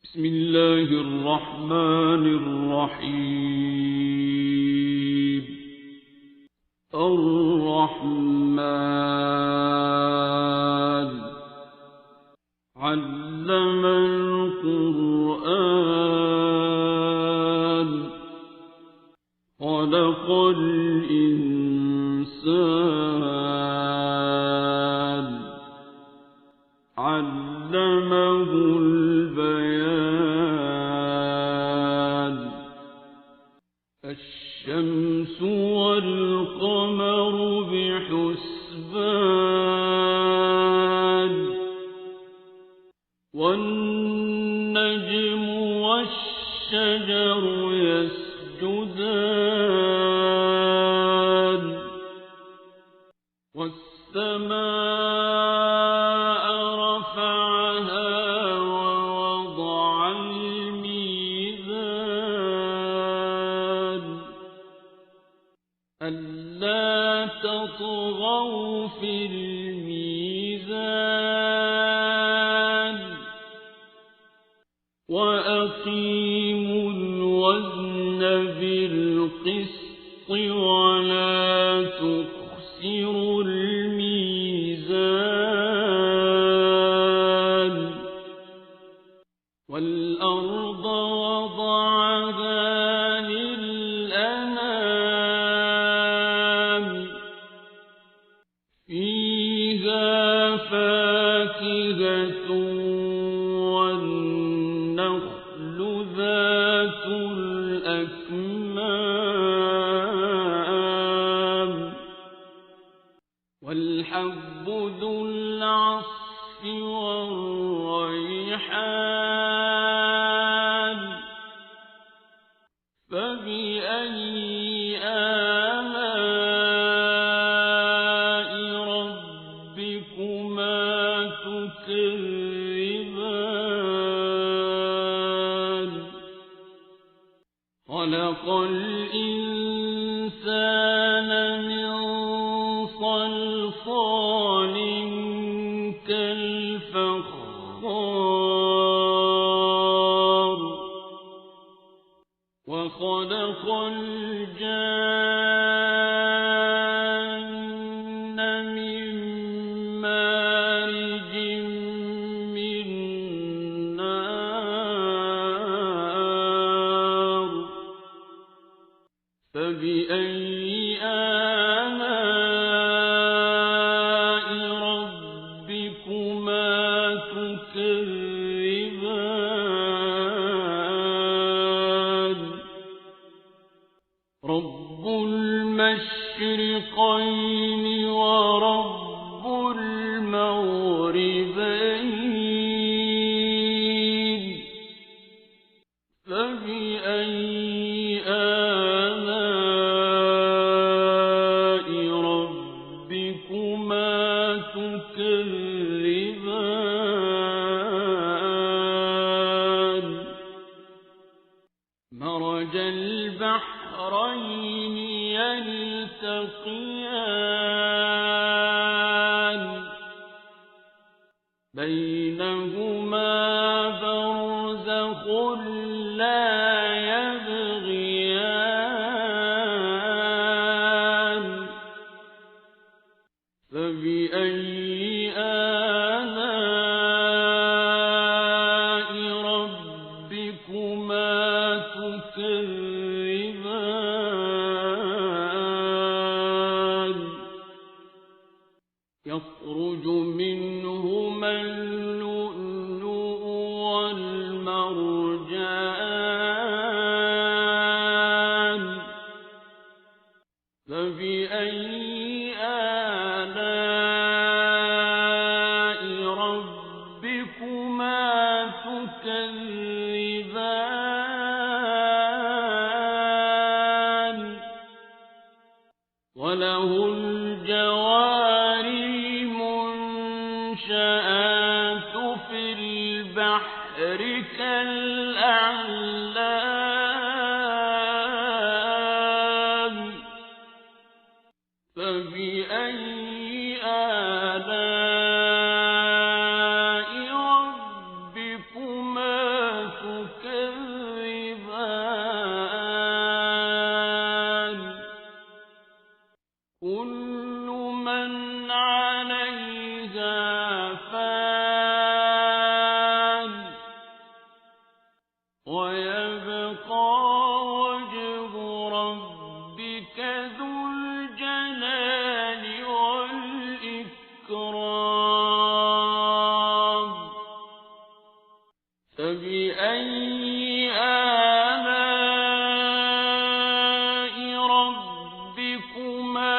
بسم الله الرحمن الرحيم. الرحمن علم القرآن خلق الإنسان علمه البيان. الشمس والقمر بحسبان والنجم والشجر يسجدان والسماء رفعها ووضع الميزان ألا تطغوا في الميزان وأقيموا الوزن بالقسط ولا تخسروا الميزان. والأرض وضعها للأنام فيها فاكهة والنخل ذات الأكمام والحب ذو العصف والريحان فبأي آلاء ربكما تكذبان. خلق الإنسان من صلصال كالفخار وخلق الجان من مارج من نار فبأي آلاء ربكما تكذبان. رب المشرقين ورب المغربين فبأي آلاء ربكما تكذبان. مرج البحرين يلتقيان بينهما برزخ لا يبغيان فبأي آلاء ربكما تكذبان. يخرج منهما اللؤلؤ والمرجان فبأي آلاء ربكما تكذبان. وله الجوار المنشآت في البحر كالأعلام فبأي آلاء ربكما فبأي آلاء ربكما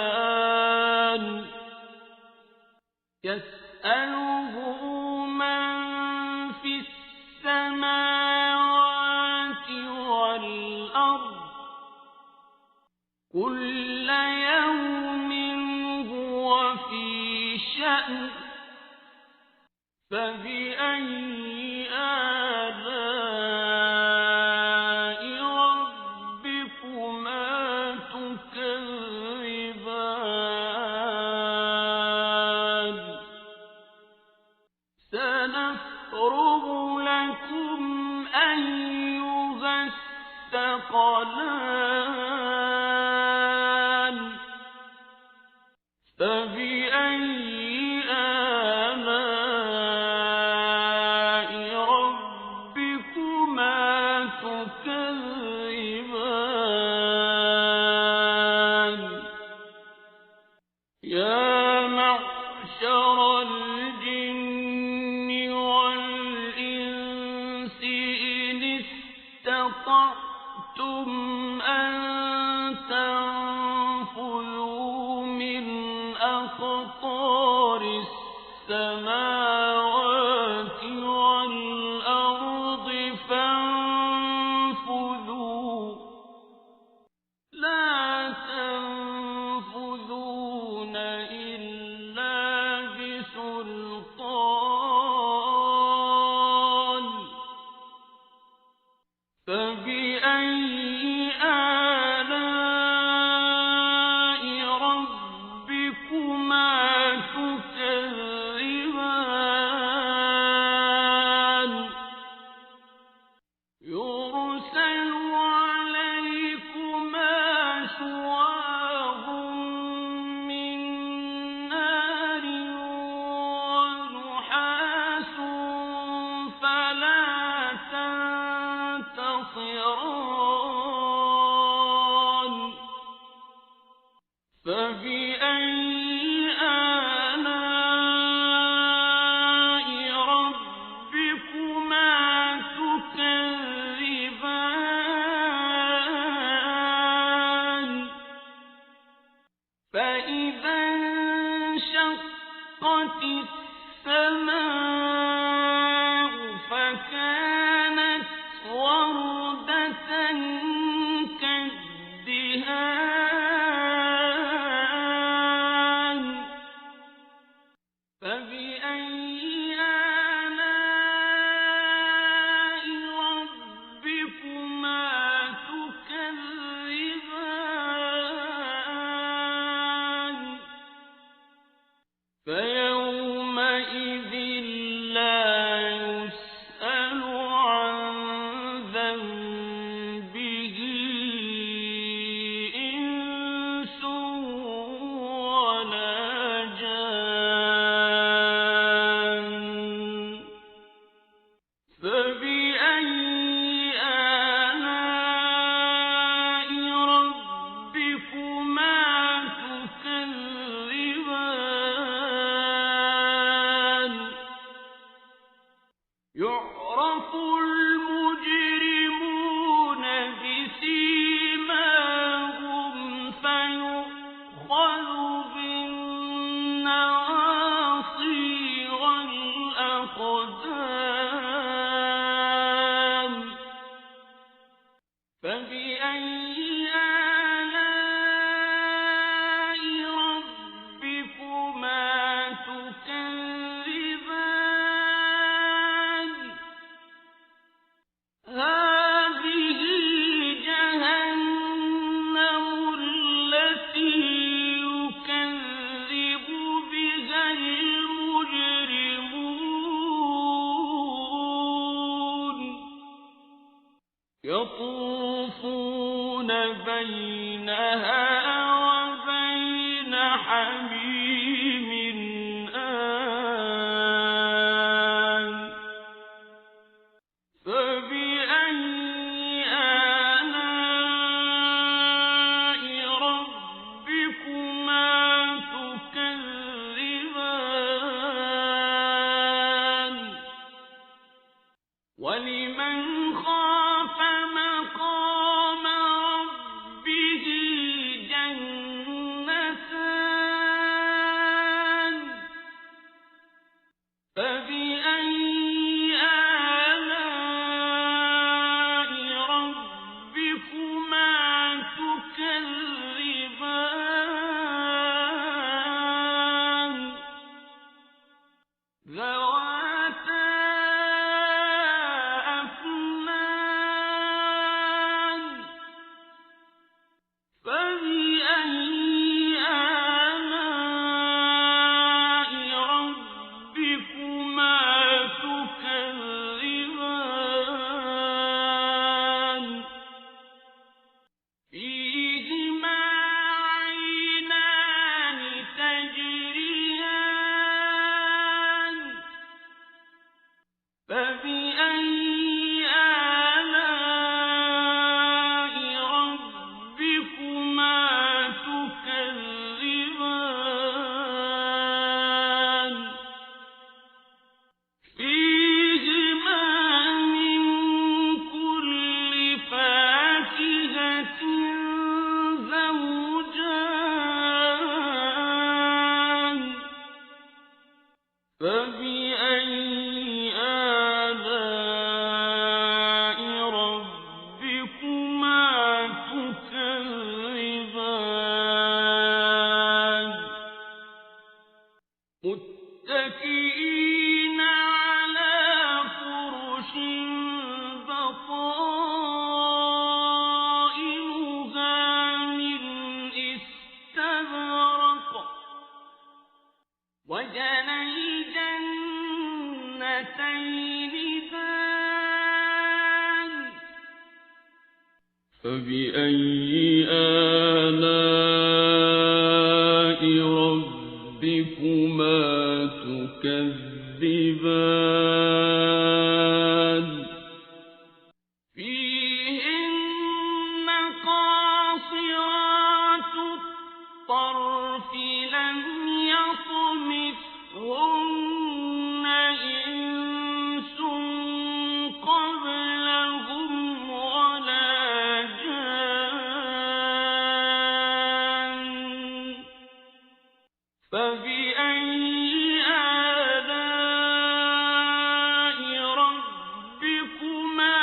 تكذبان يسأله من في السماوات والأرض كل يوم هو في شأن فبأي آلاء ربكما تكذبان سنفرغ لكم أيها الثقلان فبأي آلاء ربكما تكذبان يا معشر الجن والإنس إن استطعتم أن تنفذوا من أقطار السماوات والأرض فانفذوا لا تنفذون إلا بسلطان فبأي آلاء ربكما تكذبان يرسل عليكما شواظ من نار ونحاس فلا تنتصران فبأي آلاء ربكما تكذبان فإذا انشقت السماء فكانت وردة كالدهان فبأي آلاء ربكما تكذبان فيومئذ لا يسأل عن ذنبه إنس ولا جان فبأي آلاء ربكما تكذبان يعرف المجرمون بسيماهم فيؤخذ بالنواصي والأقدام فبأي آلاء ربكما تكذبان هذه جهنم التي يكذب بها المجرمون يطوفون بينها وبين حميم آن فبأي آلاء ربكما تكذبان وَلِمَنْ خَافَ مَقَامَ رَبِّهِ جَنَّتَانِ فَبِأَيِّ آلَاءِ رَبِّكُمَا تُكَذِّبَانِ ذَوَاتَا أَفْنَانٍ فَبِأَيِّ آلَاءِ رَبِّكُمَا تُكَذِّبَانِ فِيهِمَا عَيْنَانِ تَجْرِيَانِ فَبِأَيِّ آلَاءِ رَبِّكُمَا تُكَذِّبَانِ فِيهِمَا مِن كُلِّ فَاكِهَةٍ زَوْجَانِ فَبِأَيِّ آلَاءِ رَبِّكُمَا تُكَذِّبَانِ مُتَّكِئِينَ عَلَى فُرُشٍ بَطَائِنُهَا مِنْ إِسْتَبْرَقٍ وَجَنَى الْجَنَّتَيْنِ دَانٍ فَبِأَيِّ آلَاءِ رَبِّكُمَا تُكَذِّبَانِ فِيهِنَّ قَاصِرَاتُ الطَّرْفِ لَمْ يَطْمِثْهُنَّ إِنسٌ قَبْلَهُمْ وَلَا جَانٌّ فَبِأَيِّ آلَاءِ رَبِّكُمَا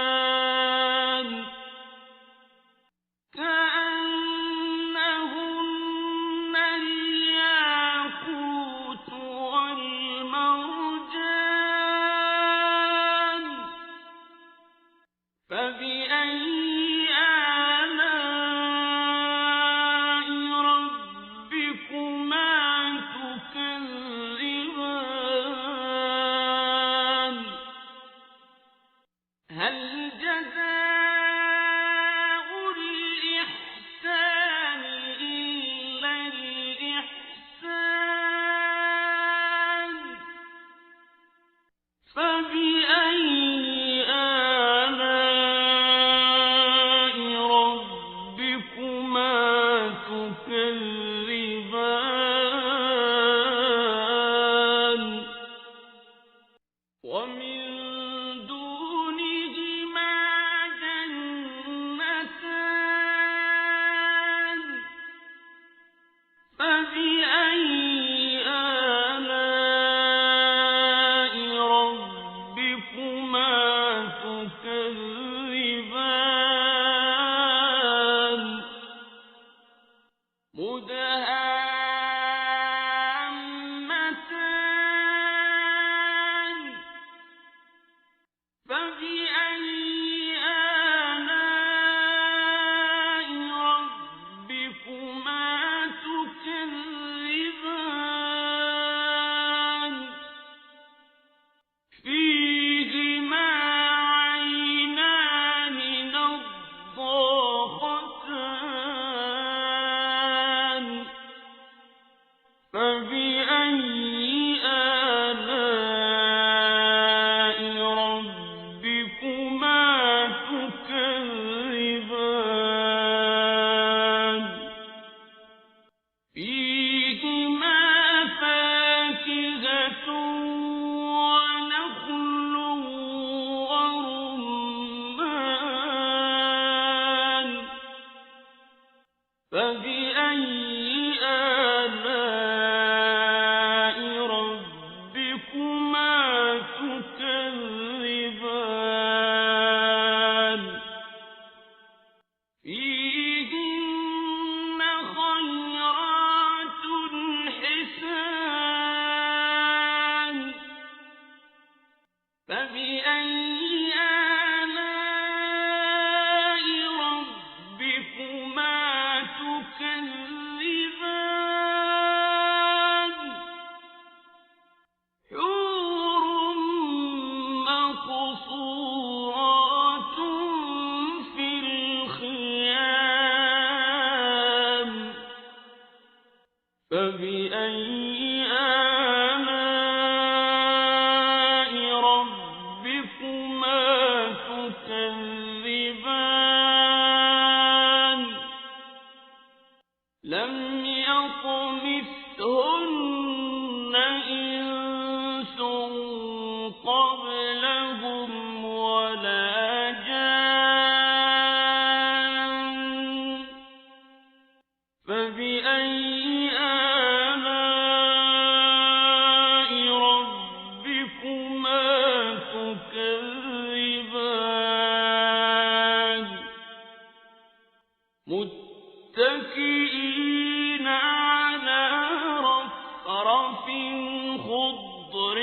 تُكَذِّبَانِ كَأَنَّهُنَّ الْيَاقُوتُ وَالْمَرْجَانُ فَبِأَيِّ آلَاءِ رَبِّكُمَا تُكَذِّبَانِ هَلْ جَزَاءُ الْإِحْسَانِ إِلَّا الْإِحْسَانُ فَبِأَيِّ آلَاءِ رَبِّكُمَا تُكَذِّبَانِ وَمِن دُونِهِمَا جَنَّتَانِ فَبِأَيِّ آلَاءِ رَبِّكُمَا تُكَذِّبَانِ مُدْهَامَّتَانِ فَبِأَيِّ آلَاءِ رَبِّكُمَا تُكَذِّبَانِ فِيهِمَا عَيْنَانِ نَضَّاخَتَانِ فَبِأَيِّ آلَاءِ رَبِّكُمَا تُكَذِّبَانِ فِيهِمَا فَاكِهَةٌ فبأي آلاء ربكما تكذبان لم يطمثهن إنس قبلهم ولا جان فبأي آلاء ربكما تكذبان متكئين على رفرف خضر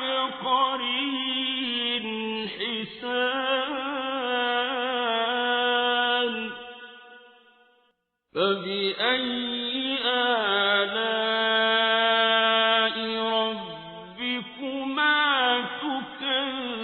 وعبقري حسان فبأي آلاء ربكما تكذبان